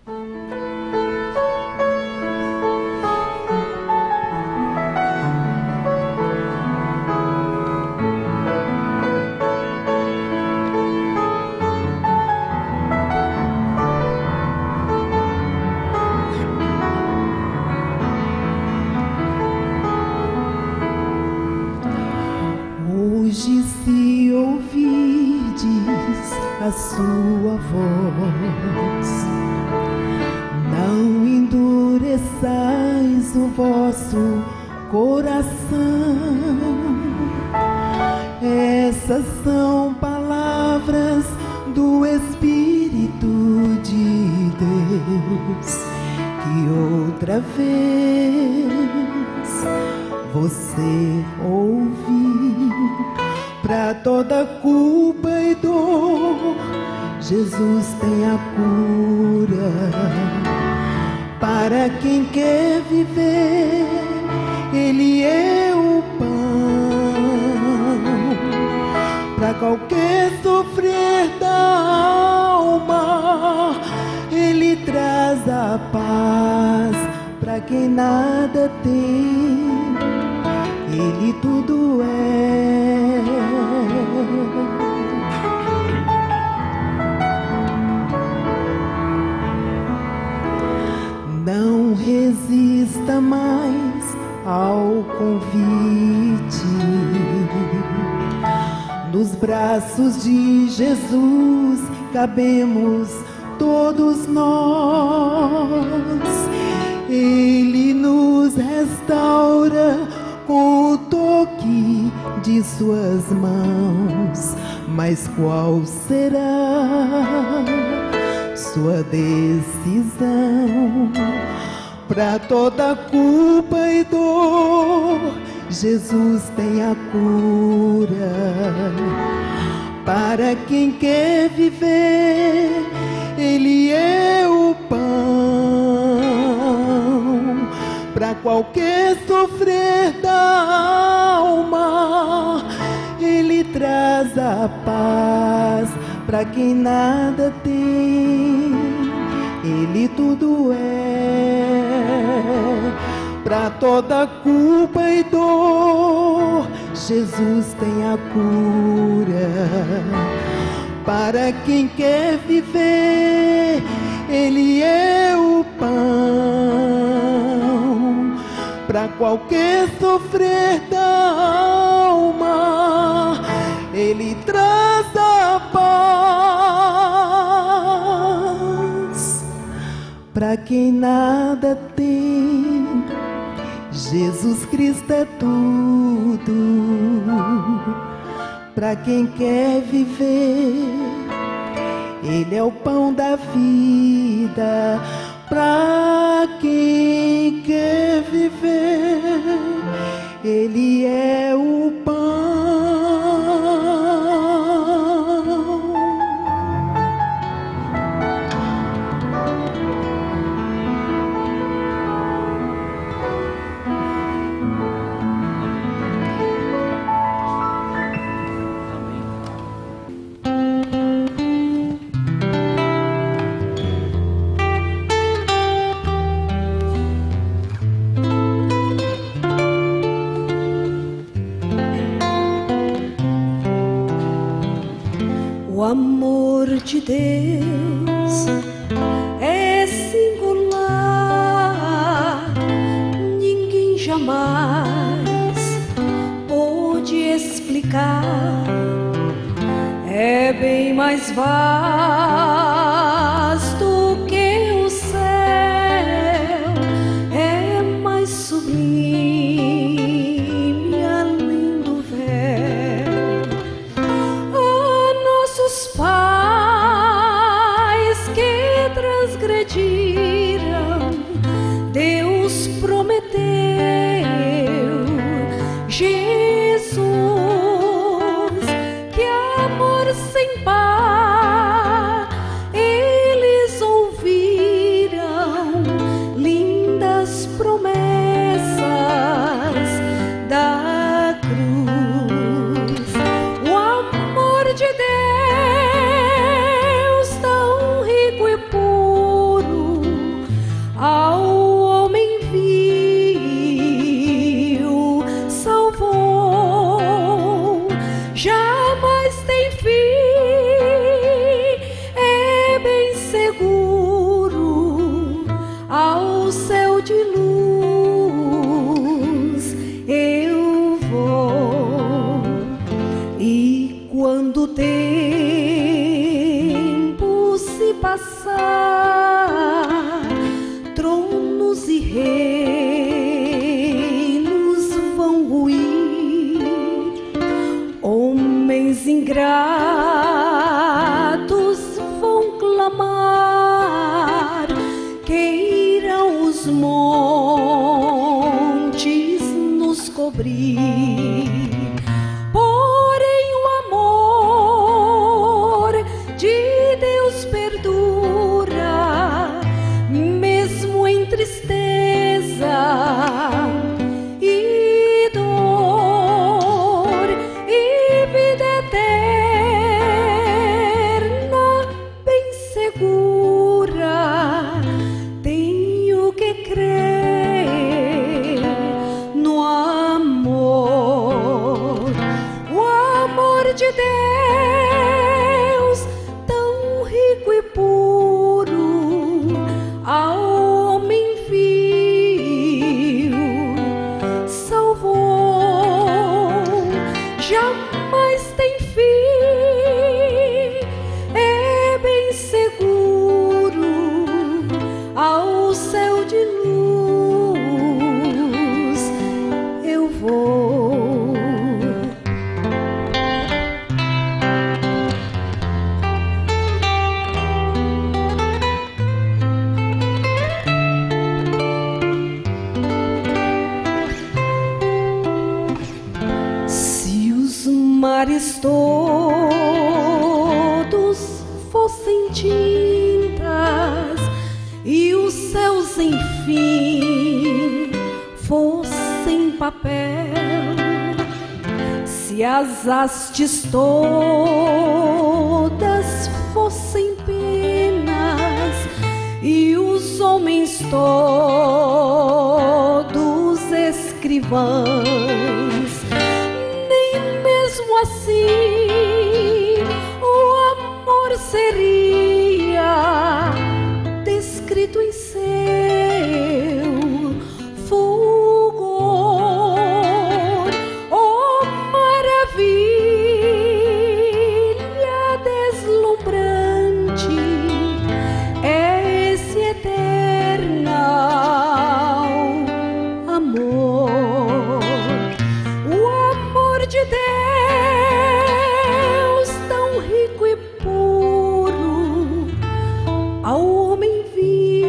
Hoje, se ouvirdes a sua voz, não endureçais o vosso coração. Essas são palavras do Espírito de Deus, que outra vez você ouviu. Pra toda culpa e dor, Jesus tem a cura. Para quem quer viver, Ele é o pão. Pra qualquer sofrer da alma, Ele traz a paz. Pra quem nada tem, Ele tudo é. Não resista mais ao convite. Nos braços de Jesus cabemos todos nós. Ele nos restaura com o toque de suas mãos. Mas qual será sua decisão? Pra toda culpa e dor, Jesus tem a cura. Para quem quer viver, Ele é o pão. Pra qualquer sofrer da alma, Ele traz a paz. Pra quem nada tem, Ele tudo é. Pra toda culpa e dor, Jesus tem a cura. Para quem quer viver, Ele é o pão. Pra qualquer sofrer da alma, Ele traz a paz. Pra quem nada tem, Jesus Cristo é tudo. Pra quem quer viver, Ele é o pão da vida. Pra quem quer viver, Ele é o pão. O amor de Deus é singular, ninguém jamais pôde explicar. É bem mais vasto que o céu, é mais sublime além do véu. Nossos pais que transgrediram, Deus prometeu. Jesus, que amor sem par, eles ouviram lindas promessas da cruz. O amor de Deus tão rico e puro mares todos fossem tintas e os céus, enfim, fossem papel, se as hastes todas fossem penas e os homens todos escrivãs, nem mesmo assim o amor seria descrito em seu fulgor. Oh, maravilha deslumbrante é esse eterno amor, o amor de Deus tão rico e puro ao homem viu,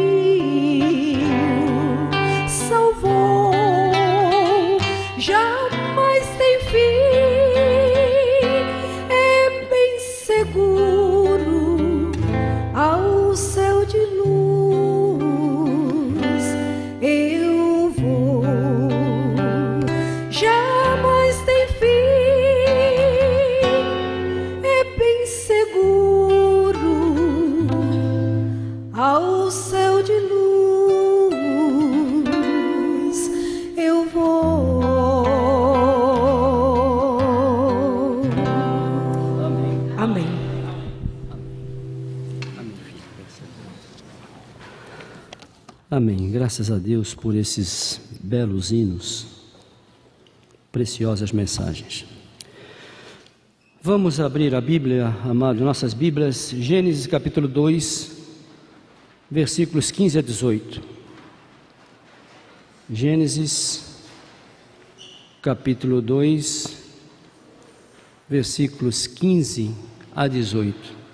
salvou, jamais tem fim, é bem seguro ao céu de luz eu vou, jamais tem fim, é bem seguro ao céu de luz eu vou. Amém. Amém. Graças a Deus por esses belos hinos, preciosas mensagens. Vamos abrir a Bíblia, amados, nossas Bíblias, Gênesis capítulo 2, versículos 15 a 18. Gênesis capítulo 2, versículos 15 a 18.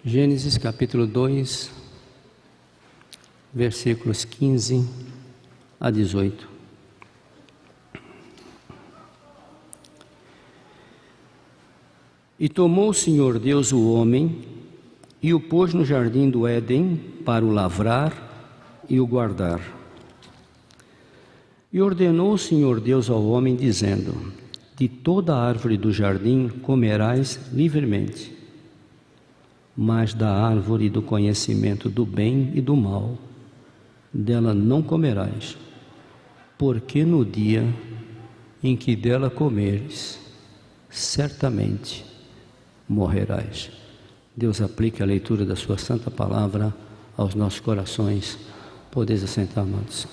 Gênesis capítulo 2, versículos 15 a 18. E tomou o Senhor Deus o homem e o pôs no jardim do Éden para o lavrar e o guardar. E ordenou o Senhor Deus ao homem, dizendo: de toda a árvore do jardim comerás livremente, mas da árvore do conhecimento do bem e do mal, dela não comerás, porque no dia em que dela comeres, certamente morrerás. Deus aplique a leitura da sua santa palavra aos nossos corações. Podeis assentar, amados.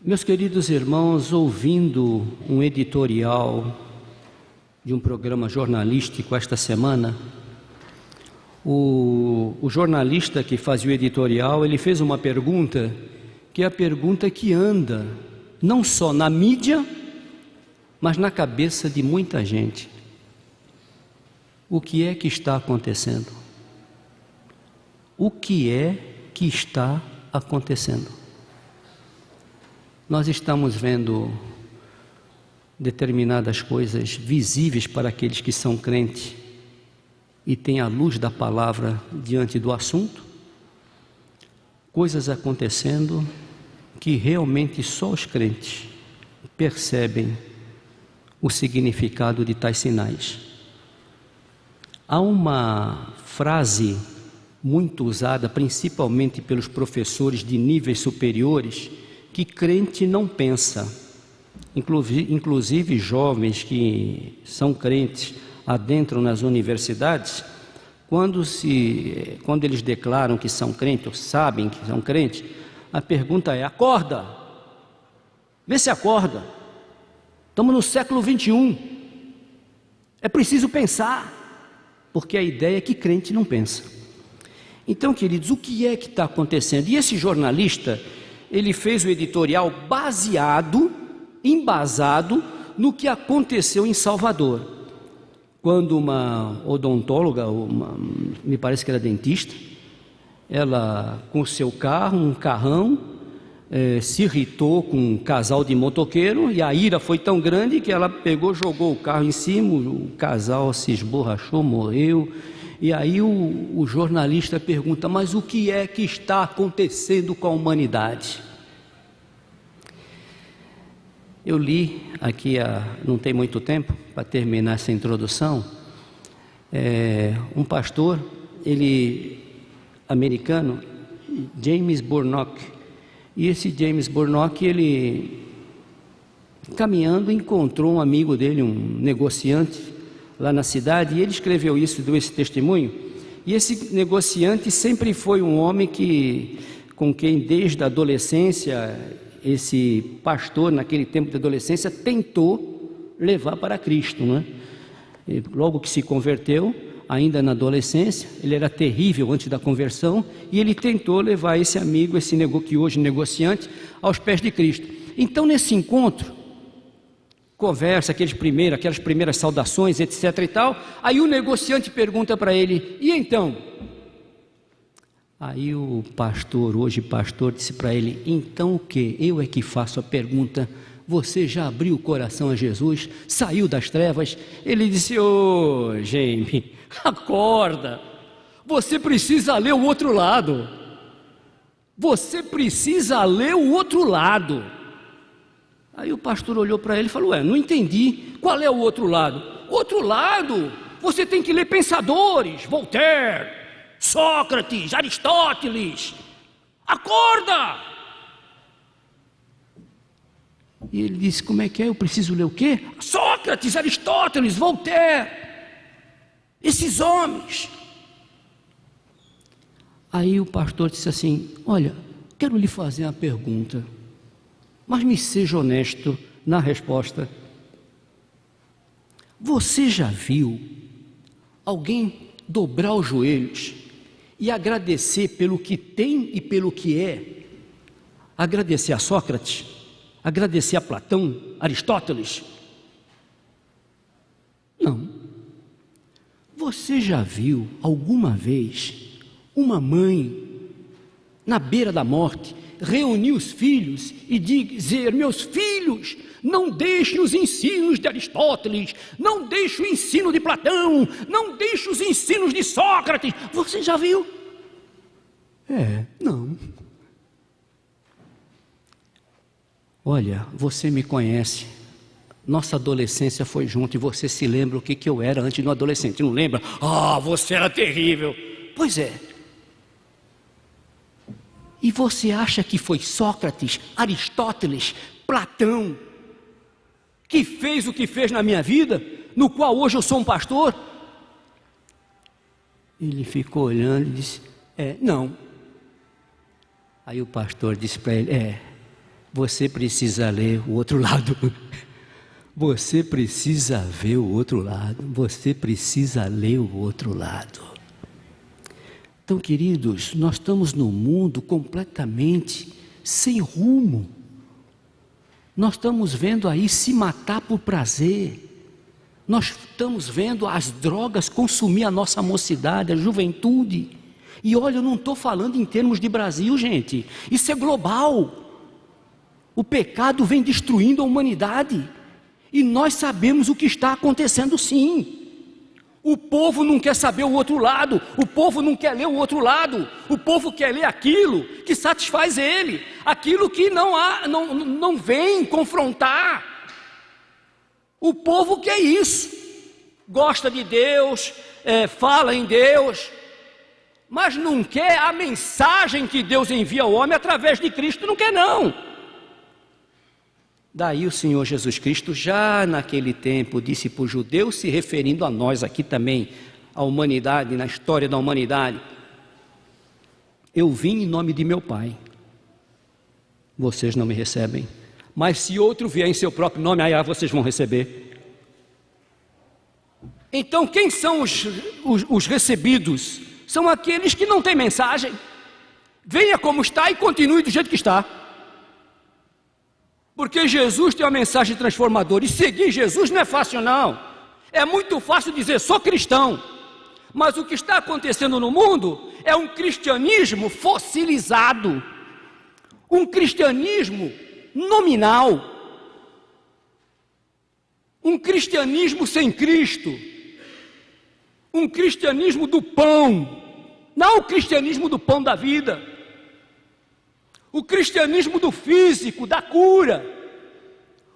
Meus queridos irmãos, ouvindo um editorial de um programa jornalístico esta semana, o jornalista que fazia o editorial, ele fez uma pergunta, que é a pergunta que anda não só na mídia, mas na cabeça de muita gente. O que é que está acontecendo? O que é que está acontecendo? Nós estamos vendo determinadas coisas visíveis para aqueles que são crentes e têm a luz da palavra diante do assunto, coisas acontecendo que realmente só os crentes percebem o significado de tais sinais. Há uma frase muito usada, principalmente pelos professores de níveis superiores, que crente não pensa. Inclusive jovens que são crentes adentram nas universidades, quando eles declaram que são crentes, ou sabem que são crentes, a pergunta é: acorda, vê se acorda, estamos no século 21, é preciso pensar, porque a ideia é que crente não pensa. Então, queridos, o que é que está acontecendo? E esse jornalista, ele fez o editorial embasado no que aconteceu em Salvador, quando uma odontóloga, me parece que era dentista, ela com o seu carro, um carrão, se irritou com um casal de motoqueiro, e a ira foi tão grande que ela pegou, jogou o carro em cima, o casal se esborrachou, morreu. E aí o jornalista pergunta: mas o que é que está acontecendo com a humanidade? Eu li aqui, não tem muito tempo, para terminar essa introdução, um pastor, americano, James Burnock. E esse James Burnock, ele, caminhando, encontrou um amigo dele, um negociante, lá na cidade, e ele escreveu isso, deu esse testemunho. E esse negociante sempre foi um homem com quem, desde a adolescência, esse pastor, naquele tempo de adolescência, tentou levar para Cristo, né? E logo que se converteu, ainda na adolescência, ele era terrível antes da conversão, e ele tentou levar esse amigo, que hoje negociante, aos pés de Cristo. Então, nesse encontro, conversa, aquelas primeiras saudações, etc e tal, aí o negociante pergunta para ele: e então? Aí o pastor, hoje pastor, disse para ele: então o que? Eu é que faço a pergunta. Você já abriu o coração a Jesus? Saiu das trevas? Ele disse: ô, Jaime, acorda, você precisa ler o outro lado. Você precisa ler o outro lado. Aí o pastor olhou para ele e falou: não entendi, qual é o outro lado? Outro lado, você tem que ler pensadores, Voltaire, Sócrates, Aristóteles. Acorda! E ele disse: como é que é? Eu preciso ler o quê? Sócrates, Aristóteles, Voltaire, esses homens. Aí o pastor disse assim: olha, quero lhe fazer uma pergunta, mas me seja honesto na resposta. Você já viu alguém dobrar os joelhos e agradecer pelo que tem e pelo que é? Agradecer a Sócrates? Agradecer a Platão, Aristóteles? Não. Você já viu alguma vez uma mãe, na beira da morte, reunir os filhos e dizer: meus filhos, não deixem os ensinos de Aristóteles, não deixem o ensino de Platão, não deixem os ensinos de Sócrates? Você já viu? Não. Olha, você me conhece, nossa adolescência foi junto, e você se lembra o que eu era antes de um adolescente, não lembra? Você era terrível. Pois é. E você acha que foi Sócrates, Aristóteles, Platão, que fez o que fez na minha vida, no qual hoje eu sou um pastor? Ele ficou olhando e disse: não. Aí o pastor disse para ele: você precisa ler o outro lado. Você precisa ver o outro lado. Você precisa ler o outro lado. Então, queridos, nós estamos num mundo completamente sem rumo. Nós estamos vendo aí se matar por prazer. Nós estamos vendo as drogas consumir a nossa mocidade, a juventude. E olha, eu não estou falando em termos de Brasil, gente. Isso é global. O pecado vem destruindo a humanidade. E nós sabemos o que está acontecendo, sim. O povo não quer saber o outro lado, o povo não quer ler o outro lado, o povo quer ler aquilo que satisfaz ele, aquilo que não vem confrontar. O povo quer isso, gosta de Deus, fala em Deus, mas não quer a mensagem que Deus envia ao homem através de Cristo, não quer não. Daí o Senhor Jesus Cristo, já naquele tempo, disse para os judeus, se referindo a nós aqui também, a humanidade, na história da humanidade: eu vim em nome de meu Pai, vocês não me recebem, mas se outro vier em seu próprio nome, aí vocês vão receber. Então quem são os recebidos? São aqueles que não têm mensagem. Venha como está e continue do jeito que está. Porque Jesus tem uma mensagem transformadora, e seguir Jesus não é fácil não. É muito fácil dizer, sou cristão. Mas o que está acontecendo no mundo é um cristianismo fossilizado, um cristianismo nominal, um cristianismo sem Cristo, um cristianismo do pão, não o cristianismo do pão da vida, o cristianismo do físico, da cura,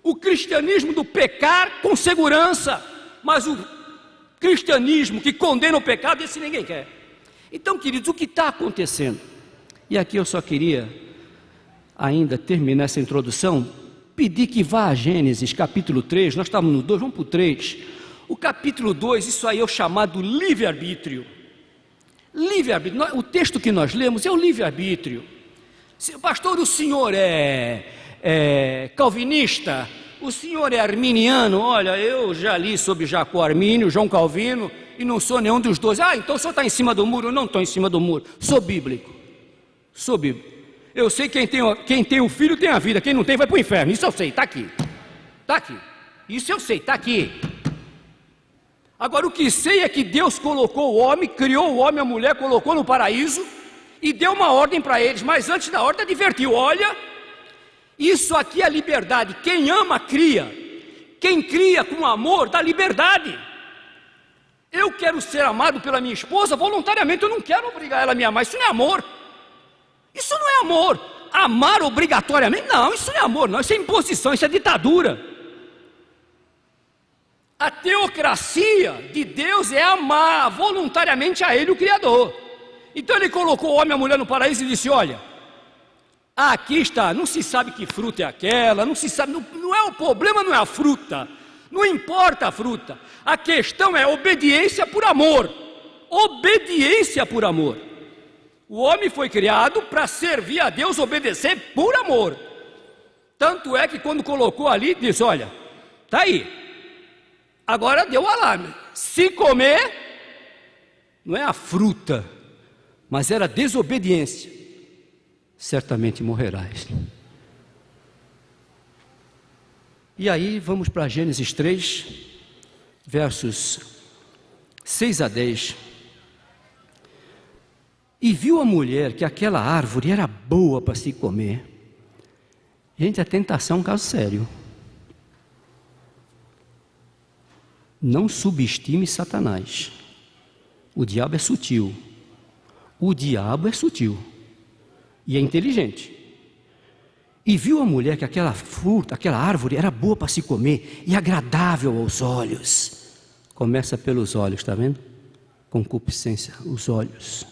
o cristianismo do pecar com segurança, mas o cristianismo que condena o pecado, esse ninguém quer. Então, queridos, o que está acontecendo? E aqui eu só queria ainda terminar essa introdução, pedir que vá a Gênesis capítulo 3, nós estávamos no 2, vamos para o 3. O capítulo 2, isso aí é o chamado livre-arbítrio. Livre-arbítrio, o texto que nós lemos é o livre-arbítrio. Pastor, o senhor é calvinista? O senhor é arminiano? Olha, eu já li sobre Jacó Armínio, João Calvino, e não sou nenhum dos dois. Ah, então o senhor está em cima do muro? Eu não estou em cima do muro, sou bíblico. Sou bíblico. Eu sei que quem tem o filho tem a vida, quem não tem vai para o inferno, isso eu sei, está aqui. Está aqui, isso eu sei, está aqui. Agora o que sei é que Deus colocou o homem, criou o homem, a mulher, colocou no paraíso, e deu uma ordem para eles, mas antes da ordem advertiu, olha, isso aqui é liberdade, quem ama cria, quem cria com amor dá liberdade. Eu quero ser amado pela minha esposa voluntariamente, eu não quero obrigar ela a me amar, isso não é amor. Isso não é amor. Amar obrigatoriamente, não, isso não é amor, não, isso é imposição, isso é ditadura. A teocracia de Deus é amar voluntariamente a Ele, o Criador. Então Ele colocou o homem e a mulher no paraíso e disse, olha, aqui está, não se sabe que fruta é aquela, não se sabe, não é o problema, não é a fruta, não importa a fruta, a questão é obediência por amor, obediência por amor. O homem foi criado para servir a Deus, obedecer por amor. Tanto é que quando colocou ali, disse, olha, está aí, agora deu o alarme, se comer, não é a fruta, mas era desobediência, certamente morrerás. E aí vamos para Gênesis 3, versos 6 a 10. E viu a mulher que aquela árvore era boa para se comer. Gente, a tentação é um caso sério. Não subestime Satanás. O diabo é sutil. O diabo é sutil. E é inteligente. E viu a mulher que aquela fruta, aquela árvore era boa para se comer e agradável aos olhos. Começa pelos olhos, está vendo? Concupiscência, os olhos.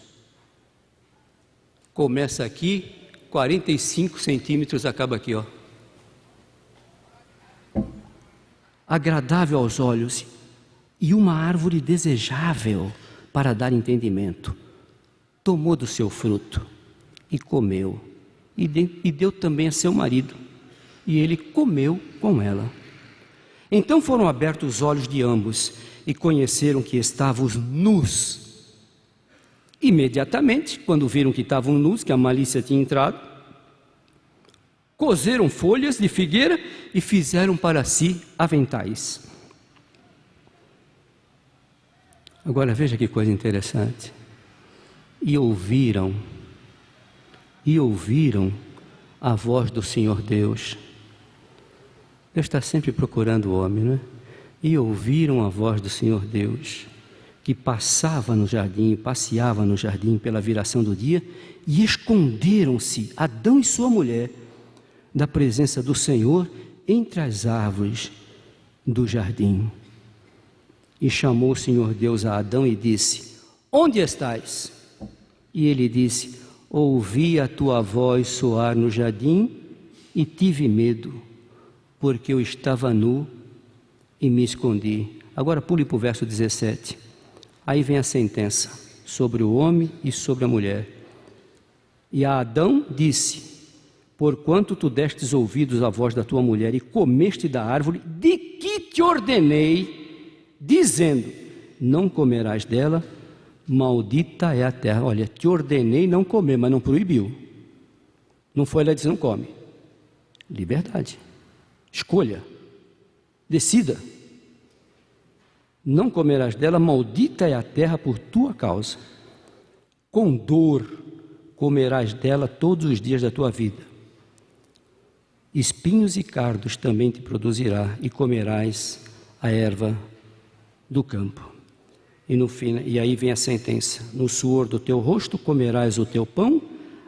Começa aqui, 45 centímetros, acaba aqui, ó. Agradável aos olhos e uma árvore desejável para dar entendimento. Tomou do seu fruto e comeu, e deu também a seu marido, e ele comeu com ela. Então foram abertos os olhos de ambos, e conheceram que estavam nus. Imediatamente, quando viram que estavam nus, que a malícia tinha entrado, coseram folhas de figueira e fizeram para si aventais. Agora veja que coisa interessante. E ouviram a voz do Senhor Deus. Deus está sempre procurando o homem, não é? E ouviram a voz do Senhor Deus, que passava no jardim, passeava no jardim pela viração do dia, e esconderam-se, Adão e sua mulher, da presença do Senhor entre as árvores do jardim. E chamou o Senhor Deus a Adão e disse, onde estás? E ele disse, ouvi a tua voz soar no jardim e tive medo, porque eu estava nu e me escondi. Agora pule para o verso 17. Aí vem a sentença sobre o homem e sobre a mulher. E a Adão disse, porquanto tu destes ouvidos à voz da tua mulher e comeste da árvore de que te ordenei, dizendo, não comerás dela, maldita é a terra. Olha, te ordenei não comer, mas não proibiu. Não foi lá e disse, não come. Liberdade. Escolha. Decida. não comerás dela, maldita é a terra por tua causa. Com dor comerás dela todos os dias da tua vida. Espinhos e cardos também te produzirá, e comerás a erva do campo. E no fim, e aí vem a sentença: no suor do teu rosto comerás o teu pão,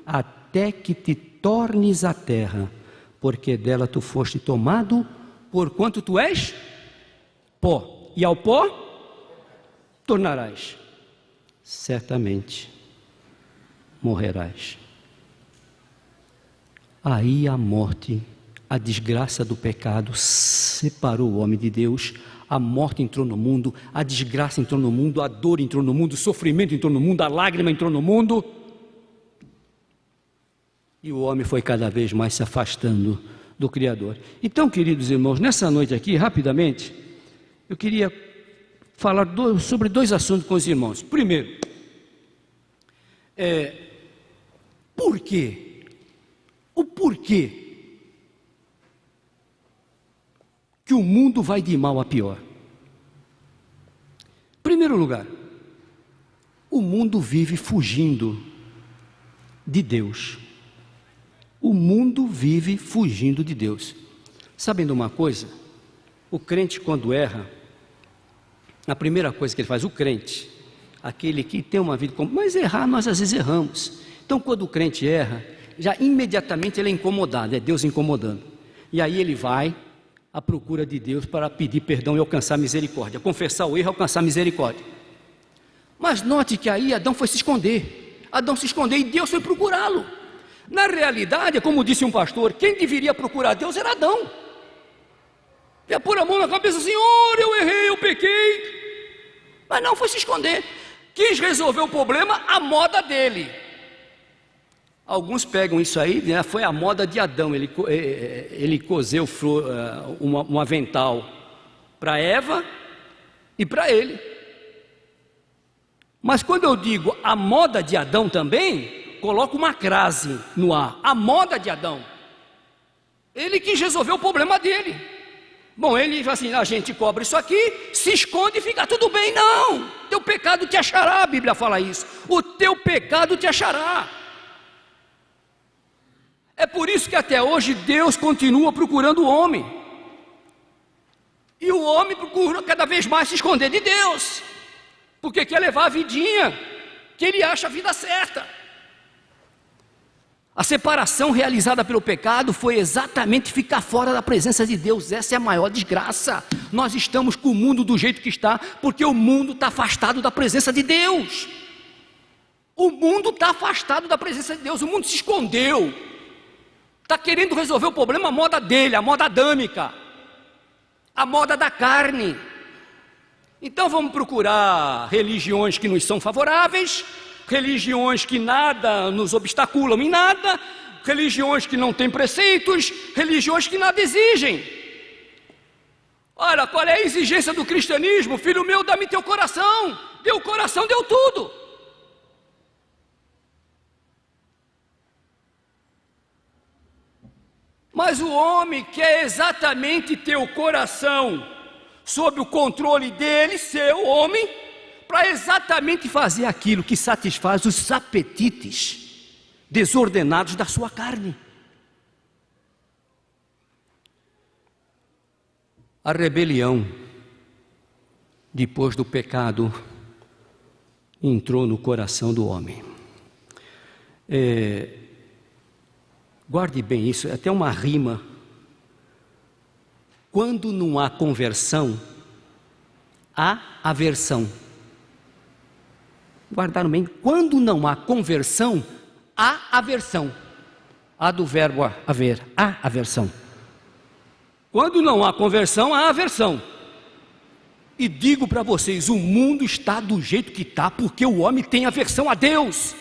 até que te tornes a terra, porque dela tu foste tomado, porquanto tu és pó, e ao pó tornarás. Certamente morrerás. Aí a morte, a desgraça do pecado separou o homem de Deus. A morte entrou no mundo, a desgraça entrou no mundo, a dor entrou no mundo, o sofrimento entrou no mundo, a lágrima entrou no mundo. E o homem foi cada vez mais se afastando do Criador. Então, queridos irmãos, nessa noite aqui, rapidamente, eu queria falar sobre dois assuntos com os irmãos. Primeiro, por quê? O porquê que o mundo vai de mal a pior. Primeiro lugar, o mundo vive fugindo de Deus. O mundo vive fugindo de Deus. Sabem de uma coisa? O crente, quando erra, a primeira coisa que ele faz, o crente, aquele que tem uma vida comum, mas errar nós às vezes erramos. Então, quando o crente erra, já imediatamente ele é incomodado, é Deus incomodando. E aí ele vai à procura de Deus para pedir perdão e alcançar misericórdia, confessar o erro e alcançar misericórdia. Mas note que aí Adão foi se esconder. Adão se escondeu e Deus foi procurá-lo. Na realidade, como disse um pastor, quem deveria procurar Deus era Adão. Ia pôr a mão na cabeça: Senhor, eu errei, eu pequei. Mas não, foi se esconder. Quis resolver o problema à moda dele. Alguns pegam isso aí, né? Foi a moda de Adão. Ele coseu um avental para Eva e para ele. Mas quando eu digo a moda de Adão também, coloco uma crase no ar. A moda de Adão. Ele quis resolver o problema dele. Bom, ele fala assim: a gente cobra isso aqui, se esconde e fica tudo bem. Não, teu pecado te achará, a Bíblia fala isso. O teu pecado te achará. É por isso que até hoje Deus continua procurando o homem. E o homem procura cada vez mais se esconder de Deus, porque quer levar a vidinha, que ele acha a vida certa. A separação realizada pelo pecado foi exatamente ficar fora da presença de Deus. Essa é a maior desgraça. Nós estamos com o mundo do jeito que está, porque o mundo está afastado da presença de Deus. O mundo está afastado da presença de Deus, o mundo se escondeu. Está querendo resolver o problema à moda dele, a moda adâmica, a moda da carne. Então vamos procurar religiões que nos são favoráveis, religiões que nada nos obstaculam em nada, religiões que não têm preceitos, religiões que nada exigem. Olha, qual é a exigência do cristianismo? Filho meu, dá-me teu coração. Deu o coração, deu tudo. Mas o homem quer exatamente ter o coração sob o controle dele, seu homem, para exatamente fazer aquilo que satisfaz os apetites desordenados da sua carne. A rebelião, depois do pecado, entrou no coração do homem. Guarde bem isso, é até uma rima. Quando não há conversão, há aversão. Guardaram bem? Quando não há conversão, há aversão. Há do verbo haver, há aversão. Quando não há conversão, há aversão. E digo para vocês, o mundo está do jeito que está, porque o homem tem aversão a Deus.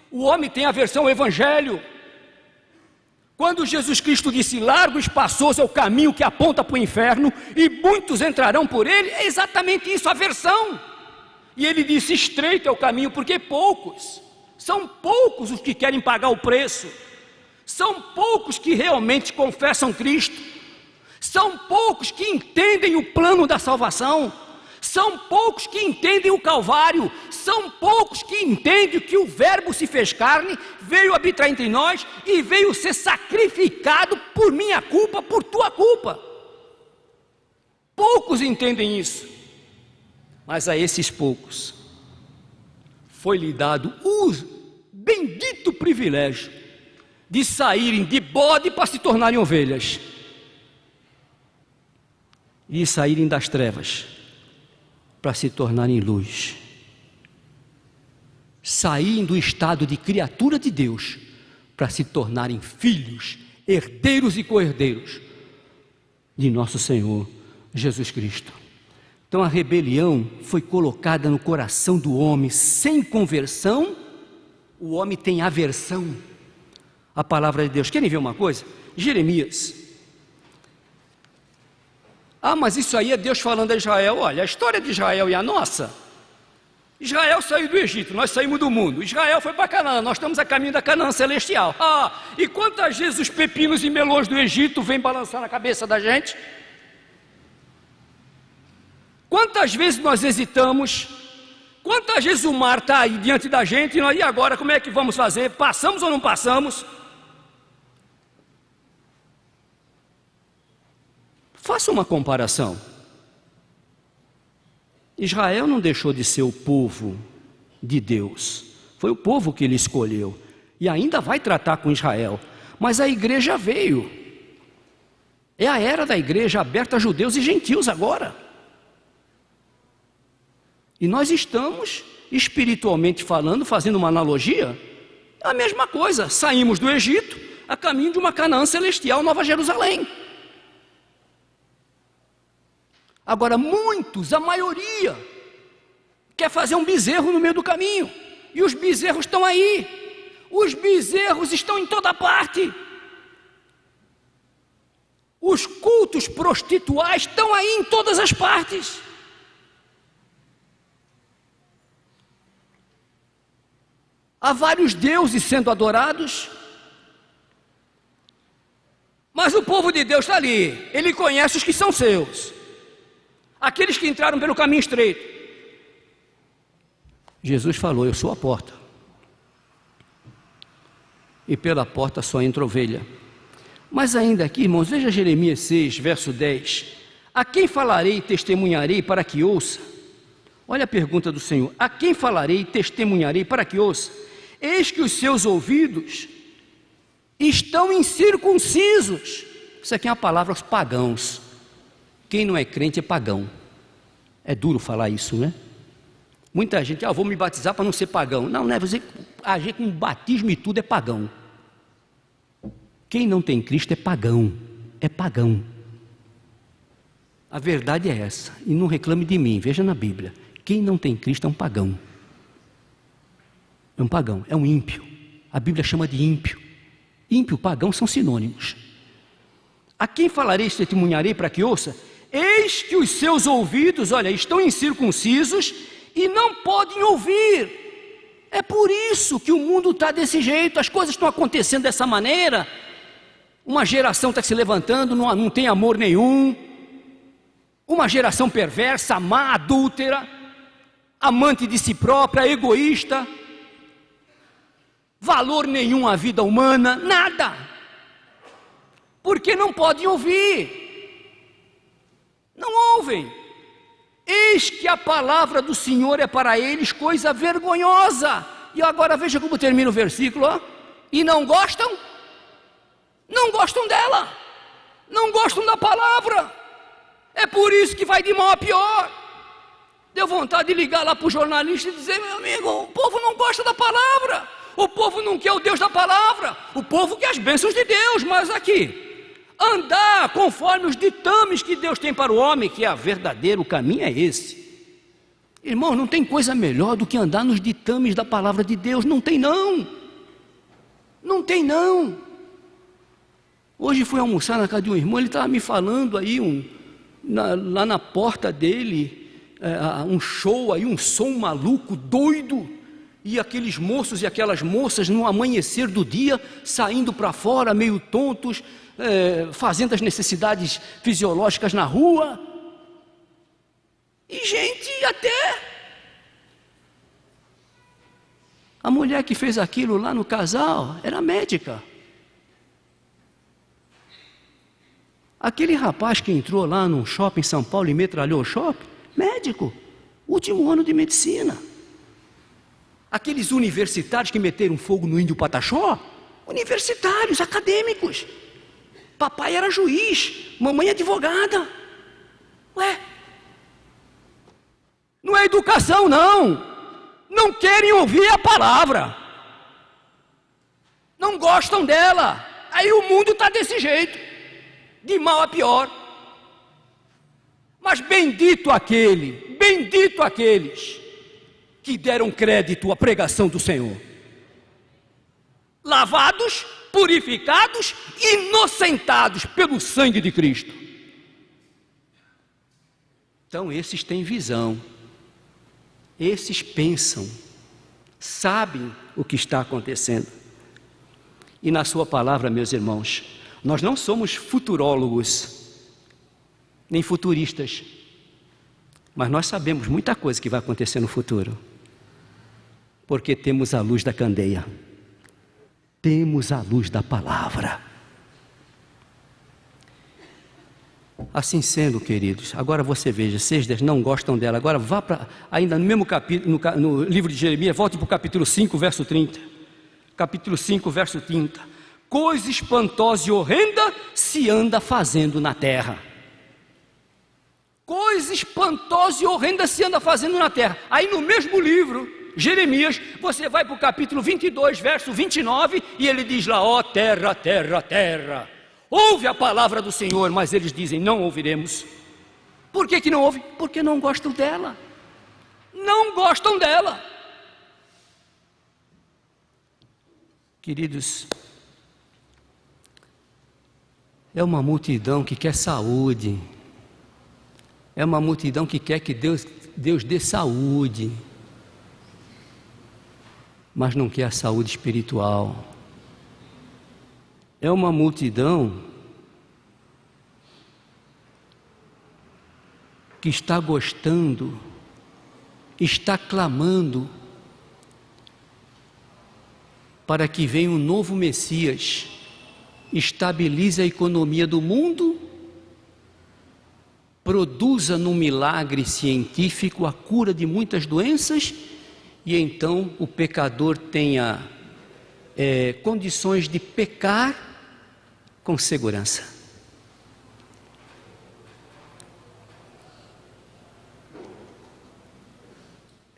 O homem tem aversão ao Evangelho. Quando Jesus Cristo disse: largo e espaçoso é o caminho que aponta para o inferno, e muitos entrarão por ele, é exatamente isso, aversão. E ele disse: estreito é o caminho, porque são poucos os que querem pagar o preço, são poucos que realmente confessam Cristo, são poucos que entendem o plano da salvação, São poucos que entendem o Calvário, são poucos que entendem que o Verbo se fez carne, veio habitar entre nós e veio ser sacrificado por minha culpa, por tua culpa. Poucos entendem isso, mas a esses poucos foi-lhe dado o bendito privilégio de saírem de bode para se tornarem ovelhas, e saírem das trevas para se tornarem luz, saírem do estado de criatura de Deus para se tornarem filhos, herdeiros e co-herdeiros de nosso Senhor Jesus Cristo. Então a rebelião foi colocada no coração do homem. Sem conversão, o homem tem aversão à palavra de Deus. Querem ver uma coisa? Jeremias. Mas isso aí é Deus falando a Israel. Olha, a história de Israel e a nossa. Israel saiu do Egito, nós saímos do mundo. Israel foi para Canaã, nós estamos a caminho da Canaã celestial. E quantas vezes os pepinos e melões do Egito vêm balançar na cabeça da gente? Quantas vezes nós hesitamos? Quantas vezes o mar está aí diante da gente e agora como é que vamos fazer? Passamos ou não passamos? Faça uma comparação. Israel não deixou de ser o povo de Deus, foi o povo que ele escolheu, e ainda vai tratar com Israel, mas a igreja veio, é a era da igreja aberta a judeus e gentios agora, e nós estamos, espiritualmente falando, fazendo uma analogia, a mesma coisa, saímos do Egito, a caminho de uma Canaã celestial, Nova Jerusalém. Agora muitos, a maioria, quer fazer um bezerro no meio do caminho, e os bezerros estão aí, os bezerros estão em toda parte, os cultos prostituais estão aí em todas as partes. Há vários deuses sendo adorados, mas o povo de Deus está ali, ele conhece os que são seus, aqueles que entraram pelo caminho estreito. Jesus falou: eu sou a porta, e pela porta só entra ovelha. Mas ainda aqui, irmãos, veja Jeremias 6, verso 10. A quem falarei e testemunharei para que ouça? Olha a pergunta do Senhor: a quem falarei e testemunharei para que ouça? Eis que os seus ouvidos estão incircuncisos. Isso aqui é uma palavra aos pagãos. Quem não é crente é pagão. É duro falar isso, né? Muita gente, vou me batizar para não ser pagão. Não, não é, você agir com batismo e tudo é pagão. Quem não tem Cristo é pagão. É pagão. A verdade é essa. E não reclame de mim, veja na Bíblia. Quem não tem Cristo é um pagão. É um pagão, é um ímpio. A Bíblia chama de ímpio. Ímpio e pagão são sinônimos. A quem falarei e testemunharei para que ouça? Eis que os seus ouvidos, olha, estão incircuncisos e não podem ouvir. É por isso que o mundo está desse jeito, as coisas estão acontecendo dessa maneira. Uma geração está se levantando, não tem amor nenhum. Uma geração perversa, má, adúltera, amante de si própria, egoísta. Valor nenhum à vida humana, nada. Porque não podem ouvir. Não ouvem. Eis que a palavra do Senhor é para eles coisa vergonhosa. E agora veja como termina o versículo. E não gostam? Não gostam dela. Não gostam da palavra. É por isso que vai de mal a pior. Deu vontade de ligar lá para o jornalista e dizer: meu amigo, o povo não gosta da palavra. O povo não quer o Deus da palavra. O povo quer as bênçãos de Deus. Mas aqui, andar conforme os ditames que Deus tem para o homem, que é verdadeiro caminho é esse. Irmão, não tem coisa melhor do que andar nos ditames da palavra de Deus. Não tem não. Não tem não. Hoje fui almoçar na casa de um irmão, ele estava me falando aí, lá na porta dele, um show aí, um som maluco, doido. E aqueles moços e aquelas moças no amanhecer do dia, saindo para fora, meio tontos, fazendo as necessidades fisiológicas na rua. e gente até. A mulher que fez aquilo lá no casal era médica. Aquele rapaz que entrou lá num shopping em São Paulo e metralhou o shopping, médico, último ano de medicina. Aqueles universitários que meteram fogo no Índio Pataxó, universitários, acadêmicos. Papai era juiz, mamãe advogada. Ué, não é educação não. Não querem ouvir a palavra. Não gostam dela. Aí o mundo está desse jeito, de mal a pior. Mas bendito aqueles que deram crédito à pregação do Senhor. Lavados, purificados, inocentados pelo sangue de Cristo. Então esses têm visão. Esses pensam, sabem o que está acontecendo. E na sua palavra, meus irmãos, nós não somos futurólogos, nem futuristas, mas nós sabemos muita coisa que vai acontecer no futuro, porque temos a luz da candeia, temos a luz da palavra. Assim sendo, queridos, agora você veja, vocês não gostam dela, agora vá para, ainda no mesmo capítulo, no livro de Jeremias, volte para o capítulo 5, verso 30. Capítulo 5, verso 30. Coisa espantosa e horrenda se anda fazendo na terra. Coisa espantosa e horrenda se anda fazendo na terra. Aí no mesmo livro, Jeremias, você vai para o capítulo 22, verso 29, e ele diz lá, ó terra, terra, terra, ouve a palavra do Senhor, mas eles dizem, não ouviremos. Por que não ouvem? Porque não gostam dela. Não gostam dela. Queridos, é uma multidão que quer saúde. É uma multidão que quer que Deus dê saúde. Mas não quer a saúde espiritual. É uma multidão que está gostando, está clamando para que venha um novo Messias, estabilize a economia do mundo, produza num milagre científico a cura de muitas doenças, e então o pecador tenha condições de pecar com segurança.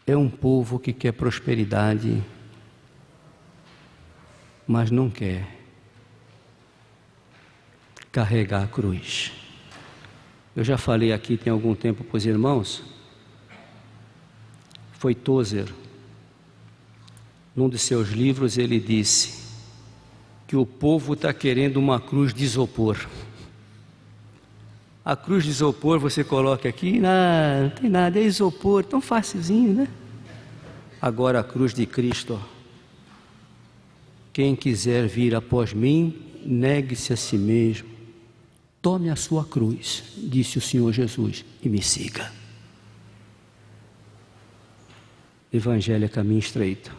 É um povo que quer prosperidade, mas não quer carregar a cruz. Eu já falei aqui tem algum tempo para os irmãos, foi Tozer, num de seus livros ele disse que o povo está querendo uma cruz de isopor. A cruz de isopor você coloca aqui, não tem nada, é isopor, tão facilzinho, né? Agora a cruz de Cristo, ó. Quem quiser vir após mim, negue-se a si mesmo, tome a sua cruz, disse o Senhor Jesus, e me siga. Evangelho é caminho estreito.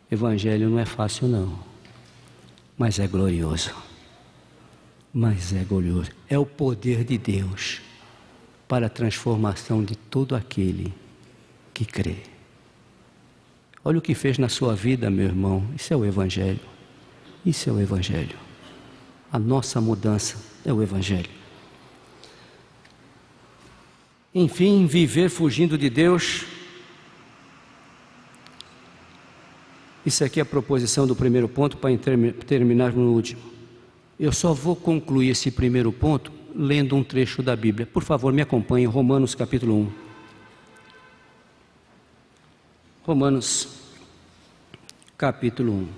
Evangelho não é fácil não, mas é glorioso. Mas é glorioso. É o poder de Deus para a transformação de todo aquele que crê. Olha o que fez na sua vida, meu irmão. Isso é o Evangelho. Isso é o Evangelho. A nossa mudança é o Evangelho. Enfim, viver fugindo de Deus. Isso aqui é a proposição do primeiro ponto para terminar no último. Eu só vou concluir esse primeiro ponto lendo um trecho da Bíblia. Por favor, me acompanhe, Romanos capítulo 1. Romanos capítulo 1.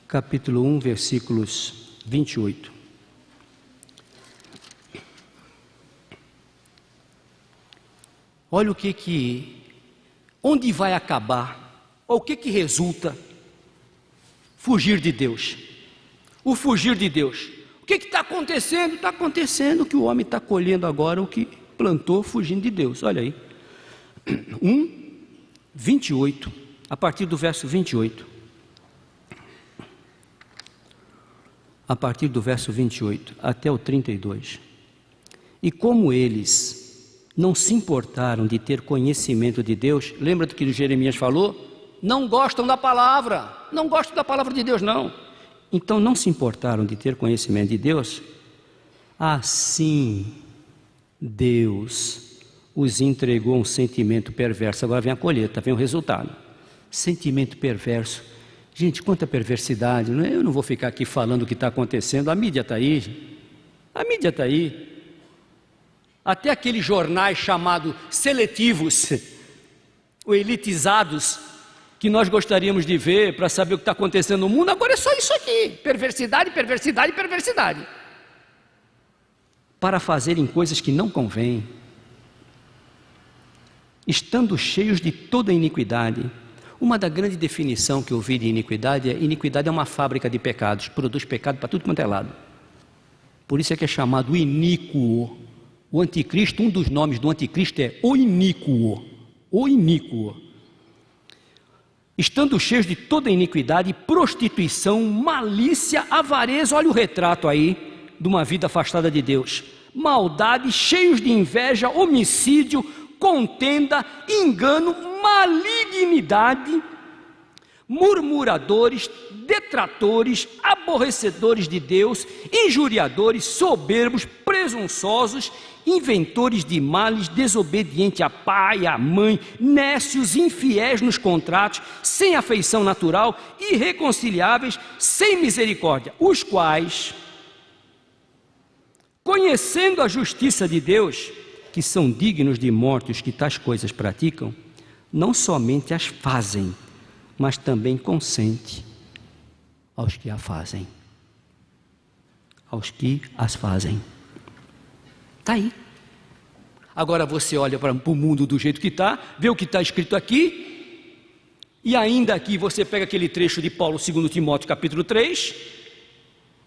Capítulo 1, versículos 28. Olha onde vai acabar, ou o que resulta fugir de Deus. o fugir de Deus. O que está acontecendo? Está acontecendo que o homem está colhendo agora o que plantou fugindo de Deus. Olha aí, 28, a partir do verso 28. A partir do verso 28 até o 32. E como eles não se importaram de ter conhecimento de Deus, lembra do que Jeremias falou? Não gostam da palavra, não gostam da palavra de Deus, não. Então não se importaram de ter conhecimento de Deus, assim Deus os entregou um sentimento perverso. Agora vem a colheita, vem o resultado. Sentimento perverso. Gente, quanta perversidade, não é? Eu não vou ficar aqui falando o que está acontecendo, a mídia está aí, a mídia está aí. Até aqueles jornais chamados seletivos, ou elitizados, que nós gostaríamos de ver para saber o que está acontecendo no mundo, agora é só isso aqui, perversidade, perversidade, perversidade. Para fazerem coisas que não convêm, estando cheios de toda iniquidade. Uma da grande definição que eu vi de iniquidade é uma fábrica de pecados, produz pecado para tudo quanto é lado. Por isso é que é chamado iníquo. O anticristo, um dos nomes do anticristo é o iníquo. O iníquo. Estando cheios de toda iniquidade, prostituição, malícia, avareza, olha o retrato aí de uma vida afastada de Deus. Maldade, cheios de inveja, homicídio, contenda, engano, malignidade, murmuradores, detratores, aborrecedores de Deus, injuriadores, soberbos, presunçosos, inventores de males, desobedientes a pai, a mãe, nécios, infiéis nos contratos, sem afeição natural, irreconciliáveis, sem misericórdia, os quais, conhecendo a justiça de Deus, que são dignos de morte os que tais coisas praticam, não somente as fazem, mas também consente aos que a fazem. Aos que as fazem. Está aí. Agora você olha para o mundo do jeito que está, vê o que está escrito aqui, e ainda aqui você pega aquele trecho de Paulo, 2 Timóteo capítulo 3,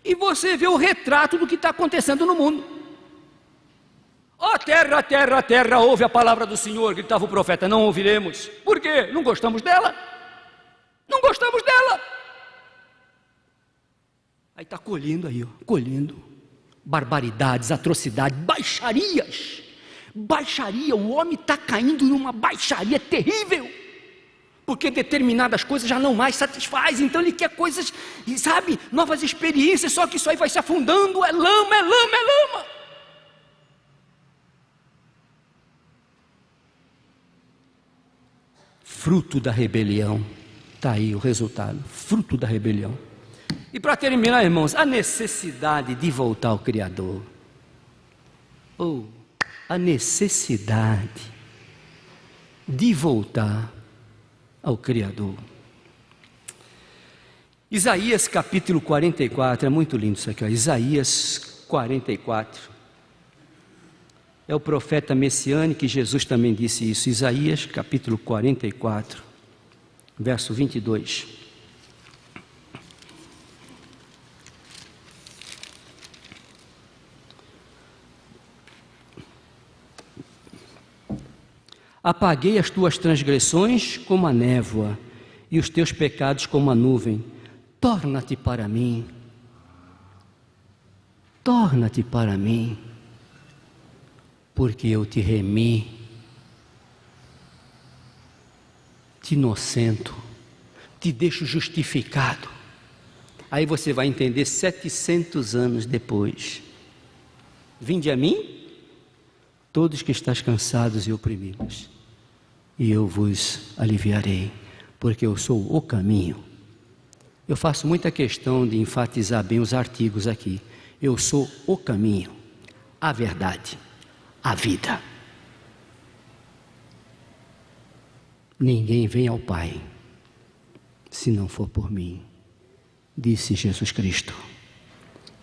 e você vê o retrato do que está acontecendo no mundo. Ó terra, terra, terra, ouve a palavra do Senhor, gritava o profeta, não ouviremos. Por quê? Não gostamos dela? Não gostamos dela. Aí está colhendo aí, ó, colhendo barbaridades, atrocidades, baixarias. Baixaria, o homem está caindo numa baixaria terrível, porque determinadas coisas já não mais satisfaz, então ele quer coisas, sabe, novas experiências, só que isso aí vai se afundando, é lama, é lama, é lama. Fruto da rebelião, está aí o resultado, fruto da rebelião. E para terminar, irmãos, a necessidade de voltar ao Criador, a necessidade de voltar ao Criador. Isaías capítulo 44, é muito lindo isso aqui, ó. Isaías 44, é o profeta messiânico, que Jesus também disse isso. Isaías capítulo 44, verso 22. Apaguei as tuas transgressões como a névoa, e os teus pecados como a nuvem. Torna-te para mim. Torna-te para mim, porque eu te remi, te inocento, te deixo justificado. Aí você vai entender 700 anos depois. Vinde a mim, todos que estáis cansados e oprimidos, e eu vos aliviarei, porque eu sou o caminho. Eu faço muita questão de enfatizar bem os artigos aqui. Eu sou o caminho, a verdade, a vida. Ninguém vem ao Pai se não for por mim, disse Jesus Cristo.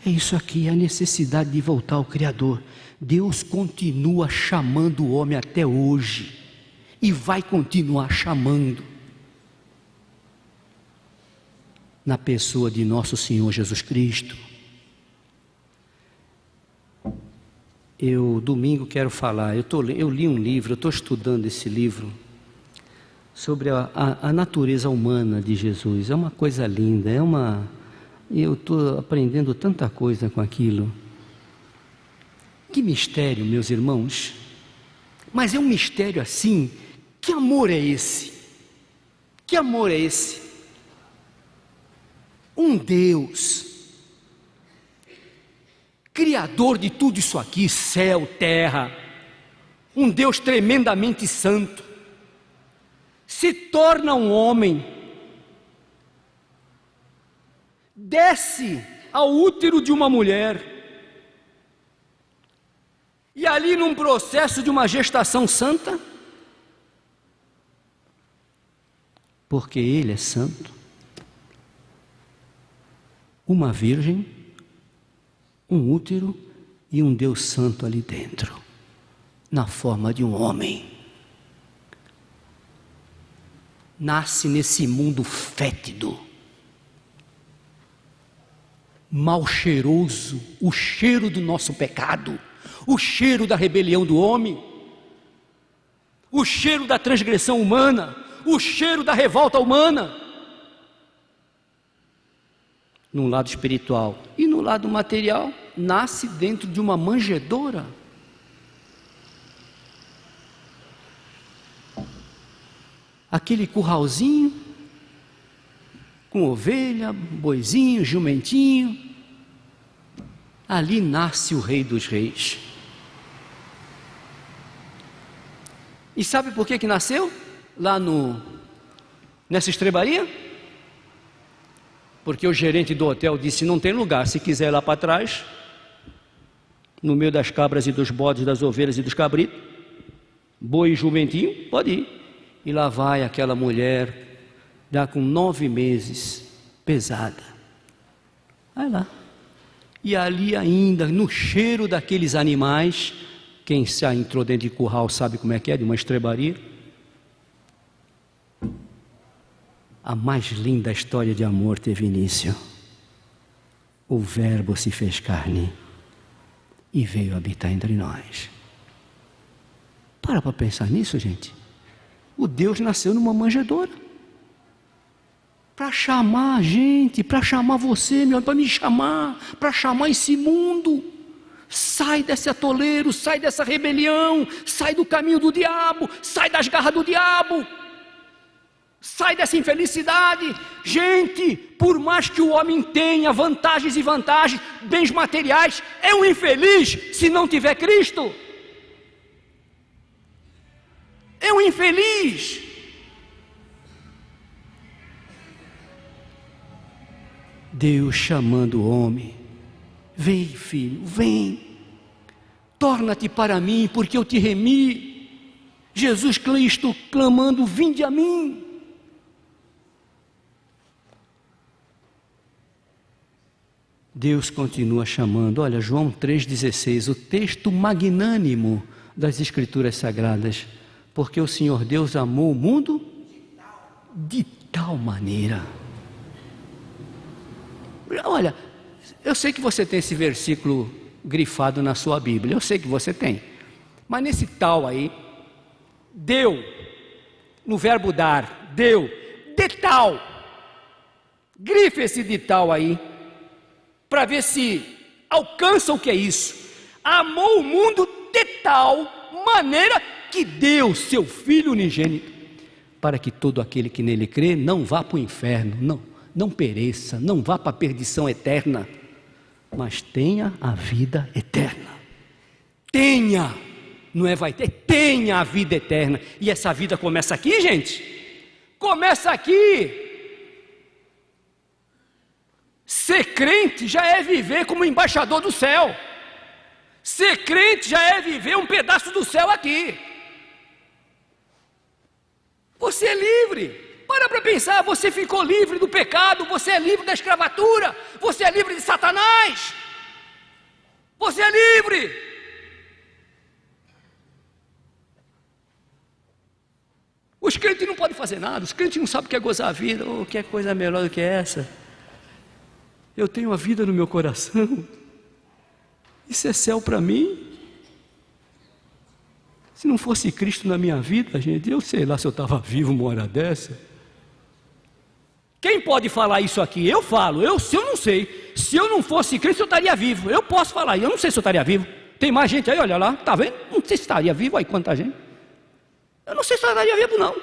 É isso aqui, a necessidade de voltar ao Criador. Deus continua chamando o homem até hoje e vai continuar chamando. na pessoa de nosso Senhor Jesus Cristo. Domingo quero falar, eu li um livro, eu estou estudando esse livro, sobre a natureza humana de Jesus. É uma coisa linda, eu estou aprendendo tanta coisa com aquilo. Que mistério, meus irmãos, mas é um mistério assim, que amor é esse? Que amor é esse? Um Deus, Criador de tudo isso aqui, céu, terra, um Deus tremendamente santo, se torna um homem, desce ao útero de uma mulher, e ali num processo de uma gestação santa, porque Ele é santo, uma virgem, um útero e um Deus santo ali dentro, na forma de um homem. Nasce nesse mundo fétido, mal cheiroso, o cheiro do nosso pecado, o cheiro da rebelião do homem, o cheiro da transgressão humana, o cheiro da revolta humana, no lado espiritual. E no lado material, nasce dentro de uma manjedoura. Aquele curralzinho, com ovelha, boizinho, jumentinho, ali nasce o Rei dos Reis. E sabe por que nasceu? Lá nessa estrebaria? Porque o gerente do hotel disse: não tem lugar, se quiser ir lá para trás, no meio das cabras e dos bodes, das ovelhas e dos cabritos, boi e jumentinho, pode ir. E lá vai aquela mulher, já com 9 meses, pesada. Vai lá. E ali ainda, no cheiro daqueles animais, quem já entrou dentro de curral sabe como é que é, de uma estrebaria. A mais linda história de amor teve início. O Verbo se fez carne e veio habitar entre nós. Para pensar nisso, gente. O Deus nasceu numa manjedoura para chamar a gente, para chamar você, para me chamar, para chamar esse mundo. Sai desse atoleiro, sai dessa rebelião, sai do caminho do diabo, sai das garras do diabo, sai dessa infelicidade. Gente, por mais que o homem tenha vantagens e vantagens, bens materiais, é um infeliz se não tiver Cristo. É um infeliz. Deus chamando o homem: vem, filho, vem, torna-te para mim, porque eu te remi. Jesus Cristo clamando: vinde a mim. Deus continua chamando. Olha, João 3,16, o texto magnânimo das Escrituras Sagradas. Porque o Senhor Deus amou o mundo de tal maneira. Olha, eu sei que você tem esse versículo grifado na sua Bíblia, eu sei que você tem. Mas nesse tal aí, deu, no verbo dar, deu, de tal. Grife esse de tal aí, para ver se alcança o que é isso. Amou o mundo de tal maneira que deu seu Filho unigênito, para que todo aquele que nele crê não vá para o inferno, não pereça, não vá para a perdição eterna, mas tenha a vida eterna. Tenha, não é vai ter, tenha a vida eterna. E essa vida começa aqui, gente, começa aqui. Ser crente já é viver como embaixador do céu. Ser crente já é viver um pedaço do céu aqui. Você é livre. Para pensar, você ficou livre do pecado, você é livre da escravatura, você é livre de Satanás. Você é livre. Os crentes não podem fazer nada, os crentes não sabem o que é gozar a vida, ou que é coisa melhor do que essa. eu tenho a vida no meu coração. Isso é céu para mim. Se não fosse Cristo na minha vida, gente, eu sei lá se eu estava vivo uma hora dessa. Quem pode falar isso aqui? Eu falo, se eu não sei, se eu não fosse Cristo eu estaria vivo. Eu posso falar, eu não sei se eu estaria vivo. Tem mais gente aí, olha lá, tá vendo? Não sei se estaria vivo, aí quanta gente. Eu não sei se eu estaria vivo não.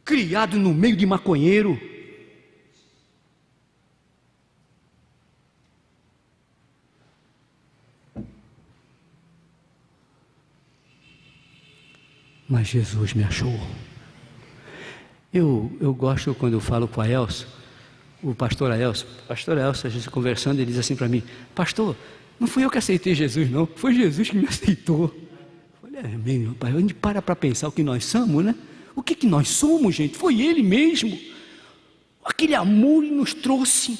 Criado no meio de maconheiro. Mas Jesus me achou. Eu gosto quando eu falo com a Elsa, o pastor Elsa, a gente conversando, ele diz assim para mim: pastor, não fui eu que aceitei Jesus não, foi Jesus que me aceitou. Eu falei, é mesmo, pai, a gente para pensar o que nós somos, né? O que nós somos, gente? Foi Ele mesmo. Aquele amor nos trouxe.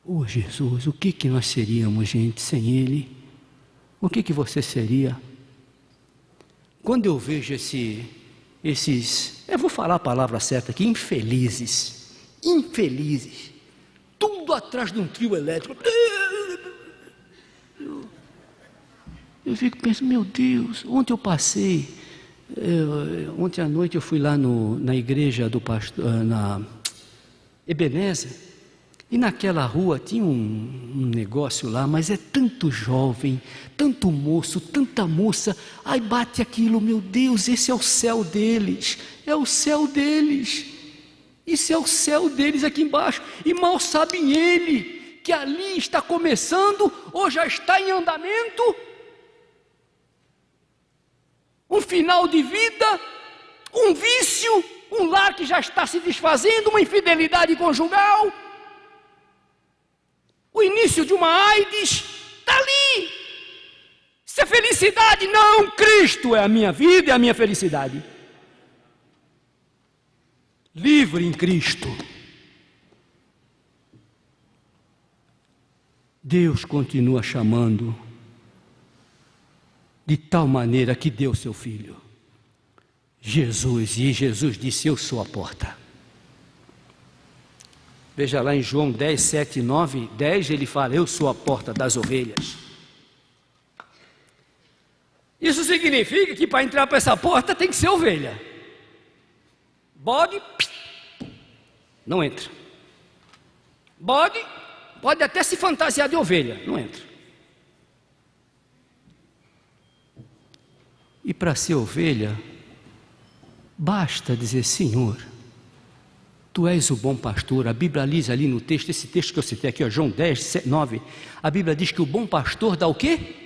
Oh Jesus, o que nós seríamos, gente, sem Ele? O que você seria? Quando eu vejo esses, eu vou falar a palavra certa aqui, infelizes, tudo atrás de um trio elétrico. Eu fico pensando, meu Deus, ontem eu passei, ontem à noite eu fui lá na igreja do pastor, na Ebenezer, e naquela rua tinha um negócio lá, mas é tanto jovem, tanto moço, tanta moça, aí bate aquilo, meu Deus, esse é o céu deles, isso é o céu deles aqui embaixo, e mal sabem ele, que ali está começando, ou já está em andamento, um final de vida, um vício, um lar que já está se desfazendo, uma infidelidade conjugal, o início de uma AIDS, está ali. Isso é felicidade? Não, Cristo é a minha vida, é a minha felicidade. Livre em Cristo. Deus continua chamando, de tal maneira que deu seu Filho, Jesus, e Jesus disse, eu sou a porta. Veja lá em João 10, 7, 9, 10, ele fala, eu sou a porta das ovelhas. Isso significa que para entrar para essa porta tem que ser ovelha. Bode, não entra. Bode, pode até se fantasiar de ovelha, não entra. E para ser ovelha, basta dizer, Senhor, Tu és o bom pastor. A Bíblia diz ali no texto, esse texto que eu citei aqui, ó, João 10, 9, a Bíblia diz que o bom pastor dá o quê?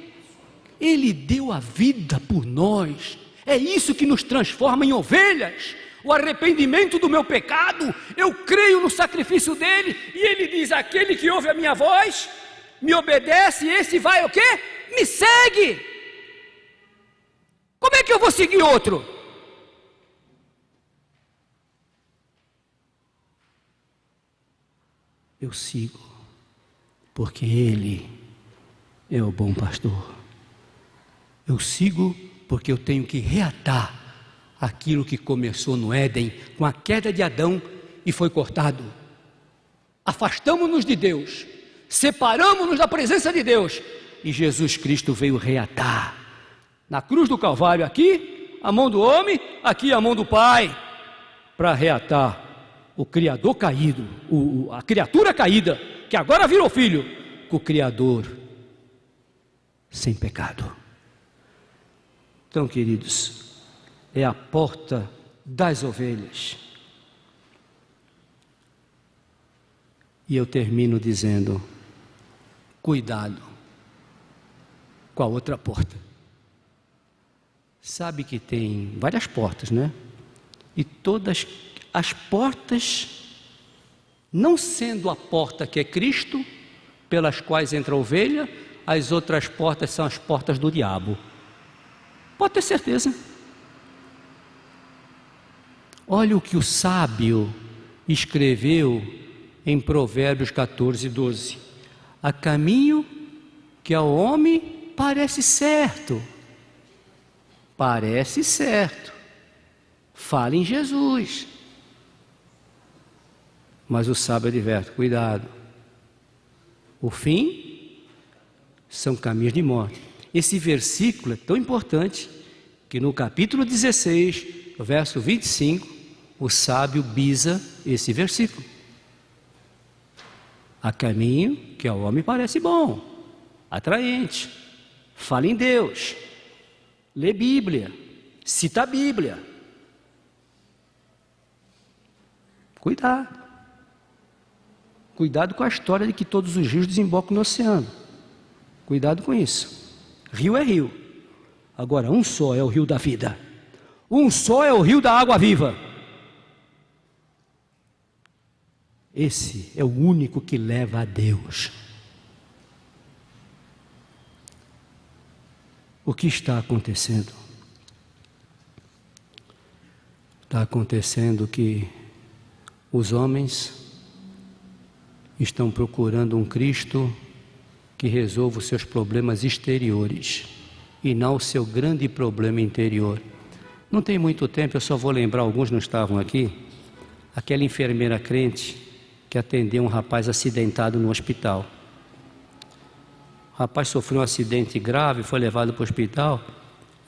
Ele deu a vida por nós. É isso que nos transforma em ovelhas. O arrependimento do meu pecado, eu creio no sacrifício dele, e ele diz, aquele que ouve a minha voz, me obedece, esse vai o quê? Me segue. Como é que eu vou seguir outro? Eu sigo, porque Ele é o bom pastor. Eu sigo porque eu tenho que reatar aquilo que começou no Éden, com a queda de Adão e foi cortado. Afastamos-nos de Deus, separamos-nos da presença de Deus, e Jesus Cristo veio reatar. Na cruz do Calvário, aqui, a mão do homem, aqui a mão do Pai, para reatar o Criador caído, a criatura caída, que agora virou filho, com o Criador sem pecado. Então, queridos, é a porta das ovelhas. E eu termino dizendo, cuidado com a outra porta. Sabe que tem várias portas, né? E todas as portas, não sendo a porta que é Cristo, pelas quais entra a ovelha, as outras portas são as portas do diabo. Pode ter certeza. Olha o que o sábio escreveu em Provérbios 14, 12. Há caminho que ao homem parece certo, Fale em Jesus. Mas o sábio adverte: cuidado. O fim são caminhos de morte. Esse versículo é tão importante que no capítulo 16, verso 25, o sábio bisa esse versículo. Há caminho que ao homem parece bom, atraente. Fala em Deus, lê Bíblia, cita a Bíblia. Cuidado. Cuidado com a história de que todos os rios desembocam no oceano. Cuidado com isso. Rio é rio. Agora, um só é o rio da vida. Um só é o rio da água viva. Esse é o único que leva a Deus. O que está acontecendo? Está acontecendo que os homens estão procurando um Cristo que resolva os seus problemas exteriores e não o seu grande problema interior. Não tem muito tempo, eu só vou lembrar, alguns não estavam aqui, aquela enfermeira crente que atendeu um rapaz acidentado no hospital. O rapaz sofreu um acidente grave, foi levado para o hospital.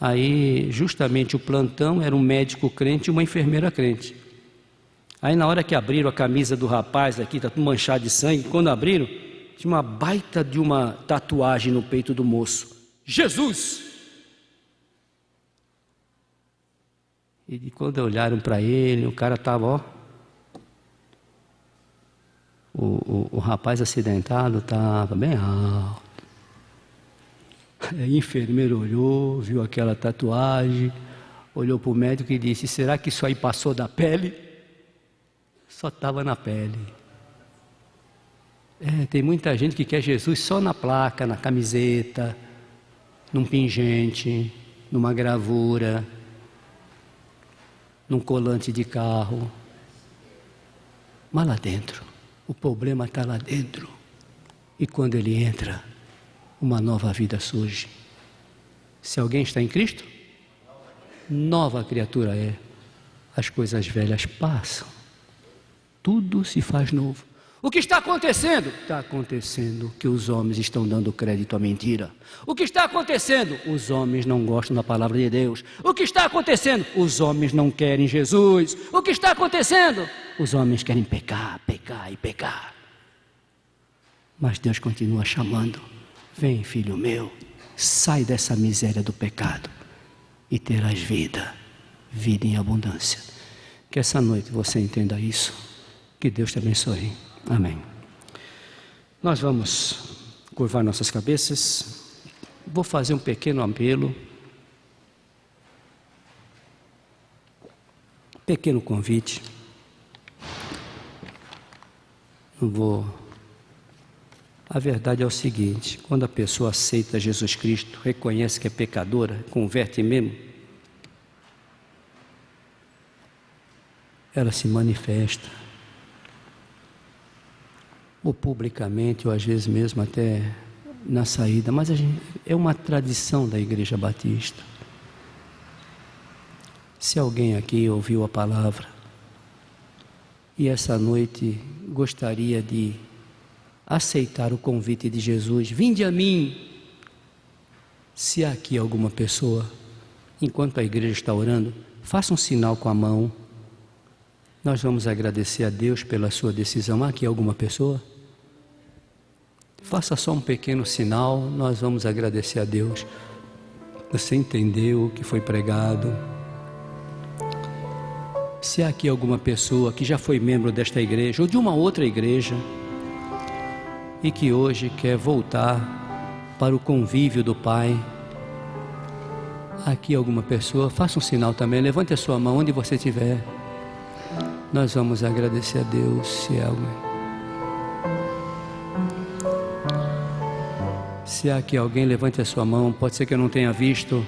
Aí justamente o plantão era um médico crente e uma enfermeira crente. Aí na hora que abriram a camisa do rapaz aqui, está tudo manchado de sangue, quando abriram, tinha uma baita de uma tatuagem no peito do moço: Jesus! E quando olharam para ele, o cara estava, o rapaz acidentado estava bem alto. Aí o enfermeiro olhou, viu aquela tatuagem, olhou para o médico e disse: será que isso aí passou da pele? Só estava na pele. Tem muita gente que quer Jesus só na placa, na camiseta, num pingente, numa gravura, num colante de carro. Mas lá dentro, o problema está lá dentro. E quando ele entra, uma nova vida surge. Se alguém está em Cristo, nova criatura é. As coisas velhas passam. Tudo se faz novo. O que está acontecendo? Está acontecendo que os homens estão dando crédito à mentira. O que está acontecendo? Os homens não gostam da palavra de Deus. O que está acontecendo? Os homens não querem Jesus. O que está acontecendo? Os homens querem pecar, pecar e pecar. Mas Deus continua chamando: vem, filho meu, sai dessa miséria do pecado e terás vida, vida em abundância. Que essa noite você entenda isso. Que Deus te abençoe. Amém. Nós vamos curvar nossas cabeças. Vou fazer um pequeno apelo, pequeno convite. A verdade é o seguinte: quando a pessoa aceita Jesus Cristo, reconhece que é pecadora, converte mesmo, ela se manifesta, ou publicamente, ou às vezes mesmo até na saída, mas é uma tradição da Igreja Batista. Se alguém aqui ouviu a palavra e essa noite gostaria de aceitar o convite de Jesus: vinde a mim. Se há aqui alguma pessoa, enquanto a igreja está orando, faça um sinal com a mão. Nós vamos agradecer a Deus pela sua decisão. Há aqui alguma pessoa? Faça só um pequeno sinal, nós vamos agradecer a Deus. Você entendeu o que foi pregado? Se há aqui alguma pessoa que já foi membro desta igreja ou de uma outra igreja e que hoje quer voltar para o convívio do Pai, aqui alguma pessoa, faça um sinal também, levante a sua mão onde você estiver. Nós vamos agradecer a Deus. Se há alguém. Se há aqui alguém, levante a sua mão. Pode ser que eu não tenha visto.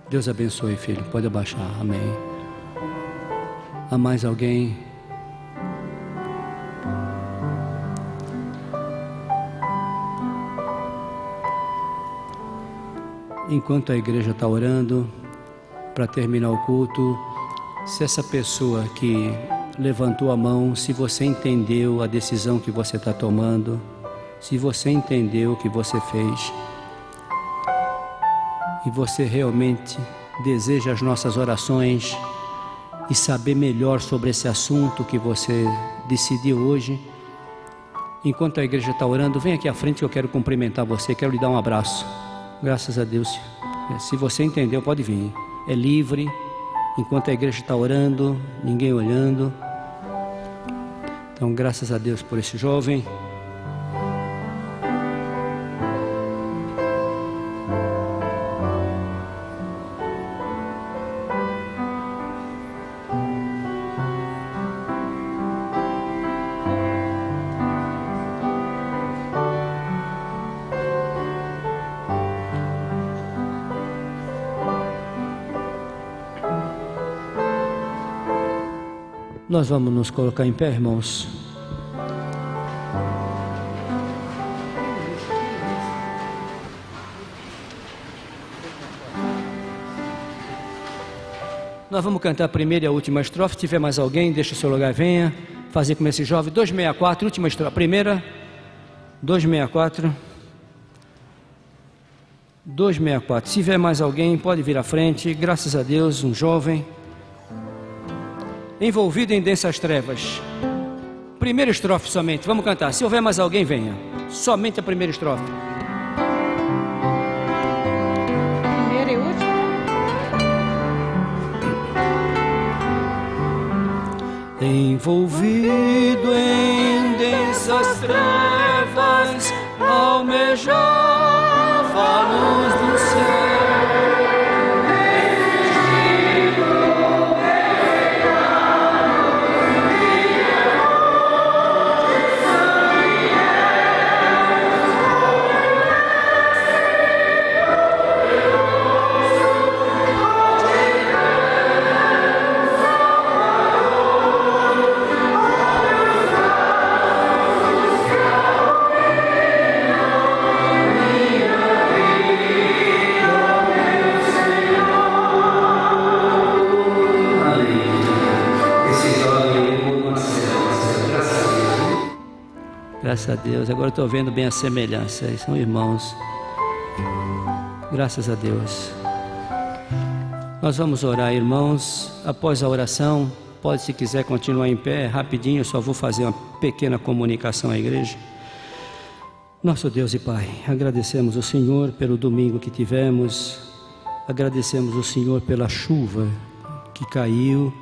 Deus abençoe, filho. Pode abaixar. Amém. Há mais alguém? Enquanto a igreja está orando, para terminar o culto, se essa pessoa que levantou a mão, se você entendeu a decisão que você está tomando, se você entendeu o que você fez e você realmente deseja as nossas orações e saber melhor sobre esse assunto que você decidiu hoje, enquanto a igreja está orando, vem aqui à frente que eu quero cumprimentar você, quero lhe dar um abraço. Graças a Deus. Se você entendeu, pode vir. É livre, enquanto a igreja está orando, ninguém olhando. Então, graças a Deus por esse jovem. Nós vamos nos colocar em pé, irmãos. Nós vamos cantar a primeira e a última estrofe. Se tiver mais alguém, deixa o seu lugar e venha fazer como esse jovem. 264, última estrofe. Primeira, 264. 264. Se tiver mais alguém, pode vir à frente. Graças a Deus, um jovem envolvido em densas trevas. Primeira estrofe somente, vamos cantar. Se houver mais alguém, venha. Somente a primeira estrofe. Primeira e última. Envolvido em densas trevas, almejava a luz do céu. Graças a Deus, agora estou vendo bem a semelhança, são irmãos, graças a Deus. Nós vamos orar, irmãos. Após a oração, pode, se quiser, continuar em pé, rapidinho, eu só vou fazer uma pequena comunicação à igreja. Nosso Deus e Pai, agradecemos o Senhor pelo domingo que tivemos, agradecemos o Senhor pela chuva que caiu,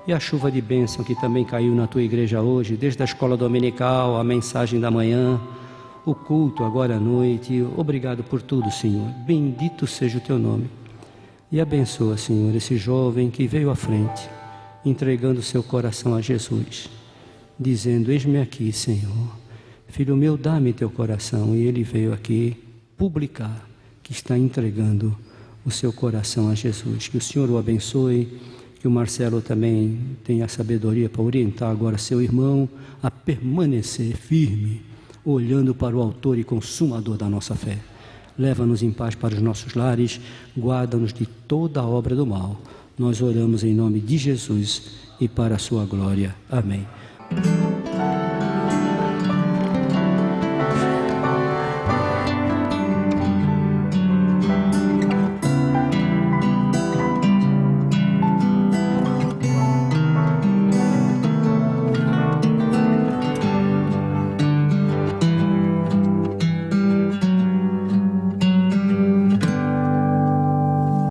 e a chuva de bênção que também caiu na tua igreja hoje, desde a escola dominical, a mensagem da manhã, o culto agora à noite. Obrigado por tudo, Senhor. Bendito seja o teu nome. E abençoa, Senhor, esse jovem que veio à frente, entregando seu coração a Jesus, dizendo: eis-me aqui, Senhor. Filho meu, dá-me teu coração. E ele veio aqui publicar que está entregando o seu coração a Jesus. Que o Senhor o abençoe. Que o Marcelo também tenha a sabedoria para orientar agora seu irmão a permanecer firme, olhando para o autor e consumador da nossa fé. Leva-nos em paz para os nossos lares, guarda-nos de toda a obra do mal. Nós oramos em nome de Jesus e para a sua glória. Amém.